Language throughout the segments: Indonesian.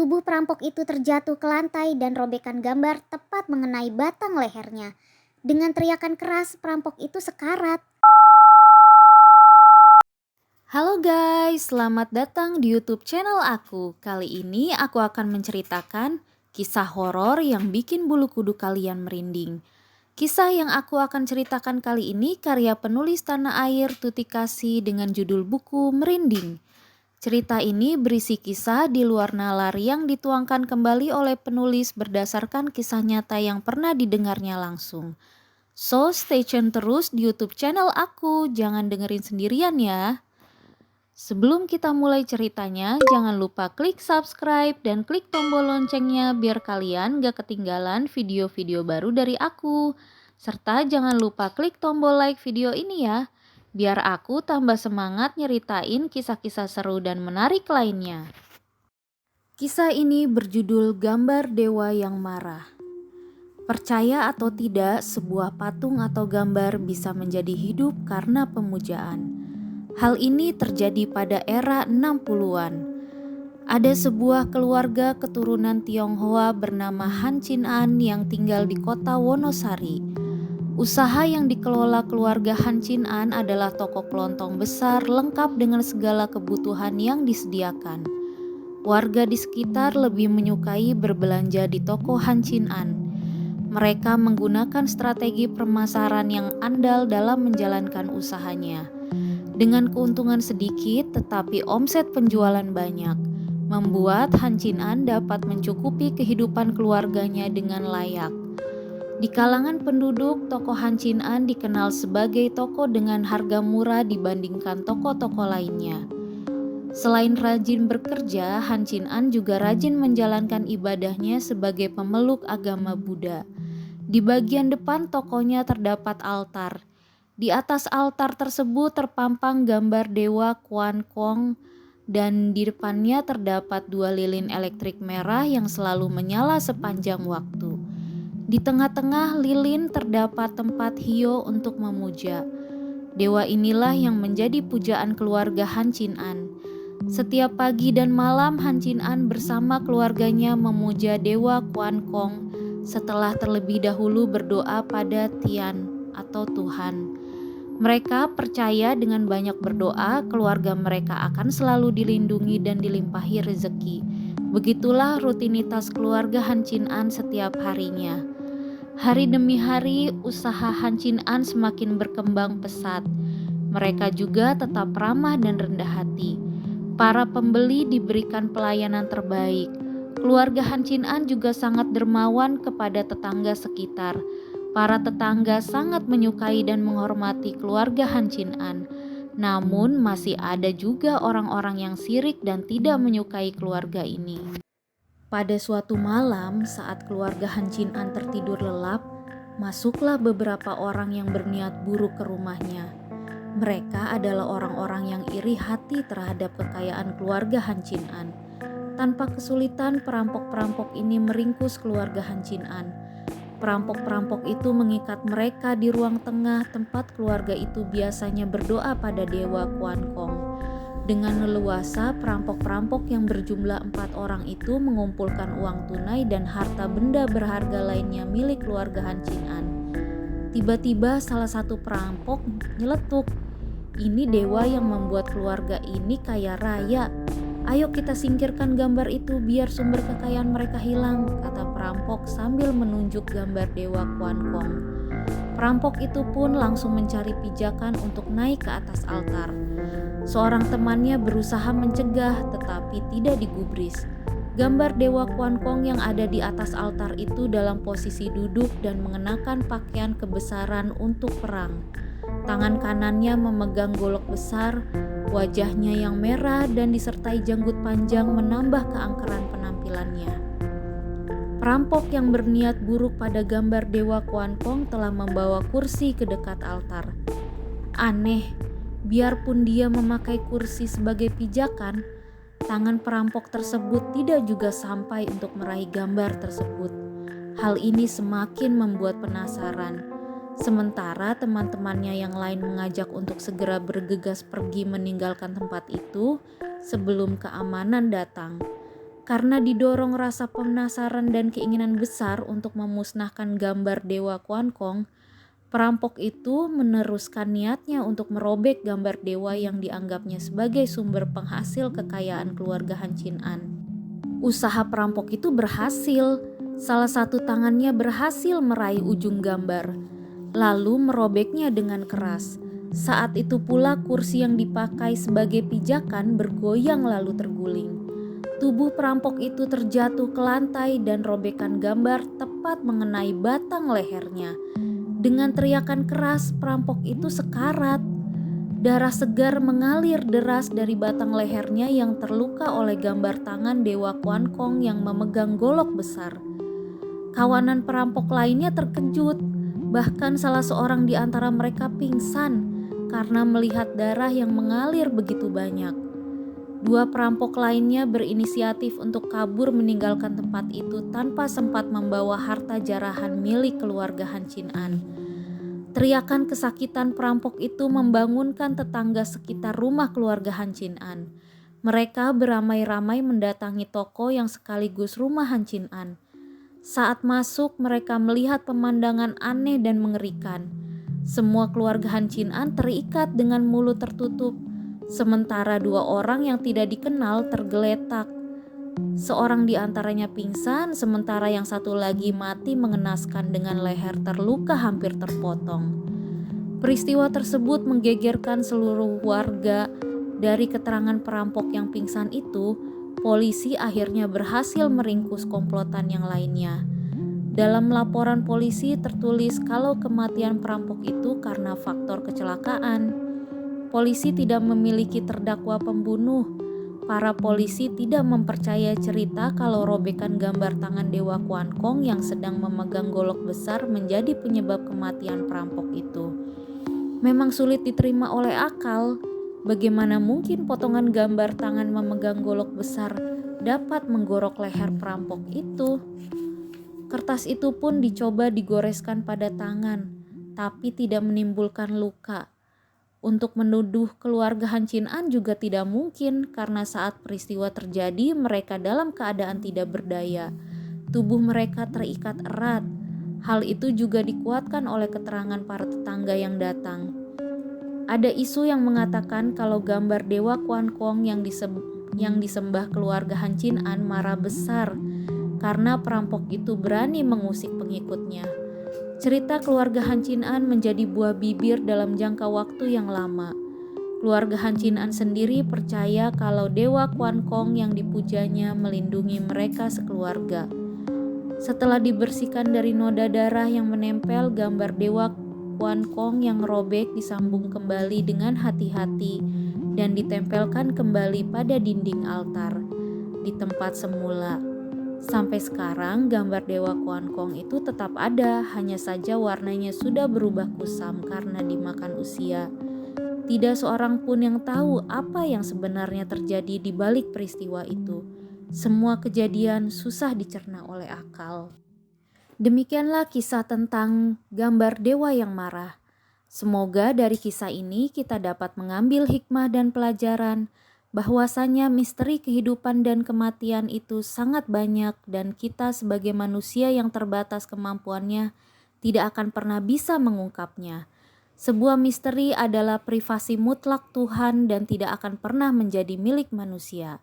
Tubuh perampok itu terjatuh ke lantai dan robekan gambar tepat mengenai batang lehernya. Dengan teriakan keras, perampok itu sekarat. Halo guys, selamat datang di YouTube channel aku. Kali ini aku akan menceritakan kisah horor yang bikin bulu kuduk kalian merinding. Kisah yang aku akan ceritakan kali ini karya penulis tanah air Tuti Kasih dengan judul buku Merinding. Cerita ini berisi kisah di luar nalar yang dituangkan kembali oleh penulis berdasarkan kisah nyata yang pernah didengarnya langsung. So, stay tune terus di YouTube channel aku, jangan dengerin sendirian ya. Sebelum kita mulai ceritanya, jangan lupa klik subscribe dan klik tombol loncengnya biar kalian gak ketinggalan video-video baru dari aku. Serta jangan lupa klik tombol like video ini ya, biar aku tambah semangat nyeritain kisah-kisah seru dan menarik lainnya. Kisah ini berjudul Gambar Dewa yang Marah. Percaya atau tidak, sebuah patung atau gambar bisa menjadi hidup karena pemujaan. Hal ini terjadi pada era 60-an. Ada sebuah keluarga keturunan Tionghoa bernama Han Chin An yang tinggal di kota Wonosari. Usaha yang dikelola keluarga Han Chin An adalah toko kelontong besar lengkap dengan segala kebutuhan yang disediakan. Warga di sekitar lebih menyukai berbelanja di toko Han Chin An. Mereka menggunakan strategi pemasaran yang andal dalam menjalankan usahanya. Dengan keuntungan sedikit tetapi omset penjualan banyak, membuat Han Chin An dapat mencukupi kehidupan keluarganya dengan layak. Di kalangan penduduk, toko Han Chin An dikenal sebagai toko dengan harga murah dibandingkan toko-toko lainnya. Selain rajin bekerja, Han Chin An juga rajin menjalankan ibadahnya sebagai pemeluk agama Buddha. Di bagian depan tokonya terdapat altar. Di atas altar tersebut terpampang gambar dewa Kuan Kong dan di depannya terdapat 2 lilin elektrik merah yang selalu menyala sepanjang waktu. Di tengah-tengah lilin terdapat tempat hiyo untuk memuja. Dewa inilah yang menjadi pujaan keluarga Han Chin An. Setiap pagi dan malam Han Chin An bersama keluarganya memuja dewa Kuan Kong setelah terlebih dahulu berdoa pada Tian atau Tuhan. Mereka percaya dengan banyak berdoa, keluarga mereka akan selalu dilindungi dan dilimpahi rezeki. Begitulah rutinitas keluarga Han Chin An setiap harinya. Hari demi hari, usaha Han Chin An semakin berkembang pesat. Mereka juga tetap ramah dan rendah hati. Para pembeli diberikan pelayanan terbaik. Keluarga Han Chin An juga sangat dermawan kepada tetangga sekitar. Para tetangga sangat menyukai dan menghormati keluarga Han Chin An. Namun masih ada juga orang-orang yang sirik dan tidak menyukai keluarga ini. Pada suatu malam saat keluarga Han Chin An tertidur lelap, masuklah beberapa orang yang berniat buruk ke rumahnya. Mereka adalah orang-orang yang iri hati terhadap kekayaan keluarga Han Chin An. Tanpa kesulitan, perampok-perampok ini meringkus keluarga Han Chin An. Perampok-perampok itu mengikat mereka di ruang tengah tempat keluarga itu biasanya berdoa pada dewa Kuan Kong. Dengan leluasa, perampok-perampok yang berjumlah 4 orang itu mengumpulkan uang tunai dan harta benda berharga lainnya milik keluarga Han Chin An. Tiba-tiba salah satu perampok nyeletuk, "Ini dewa yang membuat keluarga ini kaya raya. Ayo kita singkirkan gambar itu biar sumber kekayaan mereka hilang," kata perampok sambil menunjuk gambar dewa Kuan Kong. Perampok itu pun langsung mencari pijakan untuk naik ke atas altar. Seorang temannya berusaha mencegah tetapi tidak digubris. Gambar dewa Kuan Kong yang ada di atas altar itu dalam posisi duduk dan mengenakan pakaian kebesaran untuk perang. Tangan kanannya memegang golok besar, wajahnya yang merah dan disertai janggut panjang menambah keangkeran penampilannya. Perampok yang berniat buruk pada gambar dewa Kuan Kong telah membawa kursi ke dekat altar. Aneh, biarpun dia memakai kursi sebagai pijakan, tangan perampok tersebut tidak juga sampai untuk meraih gambar tersebut. Hal ini semakin membuat penasaran. Sementara teman-temannya yang lain mengajak untuk segera bergegas pergi meninggalkan tempat itu sebelum keamanan datang. Karena didorong rasa penasaran dan keinginan besar untuk memusnahkan gambar dewa Kuankong, perampok itu meneruskan niatnya untuk merobek gambar dewa yang dianggapnya sebagai sumber penghasil kekayaan keluarga Han Chin An. Usaha perampok itu berhasil. Salah satu tangannya berhasil meraih ujung gambar, lalu merobeknya dengan keras. Saat itu pula kursi yang dipakai sebagai pijakan bergoyang lalu terguling. Tubuh perampok itu terjatuh ke lantai dan robekan gambar tepat mengenai batang lehernya. Dengan teriakan keras, perampok itu sekarat. Darah segar mengalir deras dari batang lehernya yang terluka oleh gambar tangan Dewa Kuankong yang memegang golok besar. Kawanan perampok lainnya terkejut, bahkan salah seorang di antara mereka pingsan karena melihat darah yang mengalir begitu banyak. Dua perampok lainnya berinisiatif untuk kabur meninggalkan tempat itu tanpa sempat membawa harta jarahan milik keluarga Han Chin An. Teriakan kesakitan perampok itu membangunkan tetangga sekitar rumah keluarga Han Chin An. Mereka beramai-ramai mendatangi toko yang sekaligus rumah Han Chin An. Saat masuk, mereka melihat pemandangan aneh dan mengerikan. Semua keluarga Han Chin An terikat dengan mulut tertutup, sementara dua orang yang tidak dikenal tergeletak. Seorang di antaranya pingsan, sementara yang satu lagi mati mengenaskan dengan leher terluka hampir terpotong. Peristiwa tersebut menggegerkan seluruh warga. Dari keterangan perampok yang pingsan itu, polisi akhirnya berhasil meringkus komplotan yang lainnya. Dalam laporan polisi tertulis kalau kematian perampok itu karena faktor kecelakaan. Polisi tidak memiliki terdakwa pembunuh. Para polisi tidak mempercaya cerita kalau robekan gambar tangan Dewa Kuankong yang sedang memegang golok besar menjadi penyebab kematian perampok itu. Memang sulit diterima oleh akal. Bagaimana mungkin potongan gambar tangan memegang golok besar dapat menggorok leher perampok itu? Kertas itu pun dicoba digoreskan pada tangan, tapi tidak menimbulkan luka. Untuk menuduh keluarga Han Chin An juga tidak mungkin karena saat peristiwa terjadi mereka dalam keadaan tidak berdaya. Tubuh mereka terikat erat. Hal itu juga dikuatkan oleh keterangan para tetangga yang datang. Ada isu yang mengatakan kalau gambar Dewa Kuankong yang disembah keluarga Han Chin An marah besar karena perampok itu berani mengusik pengikutnya. Cerita keluarga Han Chin An menjadi buah bibir dalam jangka waktu yang lama. Keluarga Han Chin An sendiri percaya kalau Dewa Kuankong yang dipujanya melindungi mereka sekeluarga. Setelah dibersihkan dari noda darah yang menempel, gambar Dewa Kuankong yang robek disambung kembali dengan hati-hati dan ditempelkan kembali pada dinding altar di tempat semula. Sampai sekarang gambar Dewa Kuankong itu tetap ada, hanya saja warnanya sudah berubah kusam karena dimakan usia. Tidak seorang pun yang tahu apa yang sebenarnya terjadi di balik peristiwa itu. Semua kejadian susah dicerna oleh akal. Demikianlah kisah tentang gambar dewa yang marah. Semoga dari kisah ini kita dapat mengambil hikmah dan pelajaran bahwasanya misteri kehidupan dan kematian itu sangat banyak dan kita sebagai manusia yang terbatas kemampuannya tidak akan pernah bisa mengungkapnya. Sebuah misteri adalah privasi mutlak Tuhan dan tidak akan pernah menjadi milik manusia.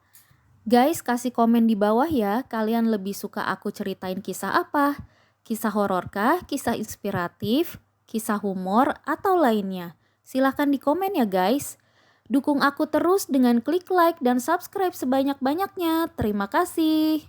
Guys, kasih komen di bawah ya, kalian lebih suka aku ceritain kisah apa? Kisah horor kah, kisah inspiratif, kisah humor, atau lainnya? Silahkan di komen ya guys. Dukung aku terus dengan klik like dan subscribe sebanyak-banyaknya. Terima kasih.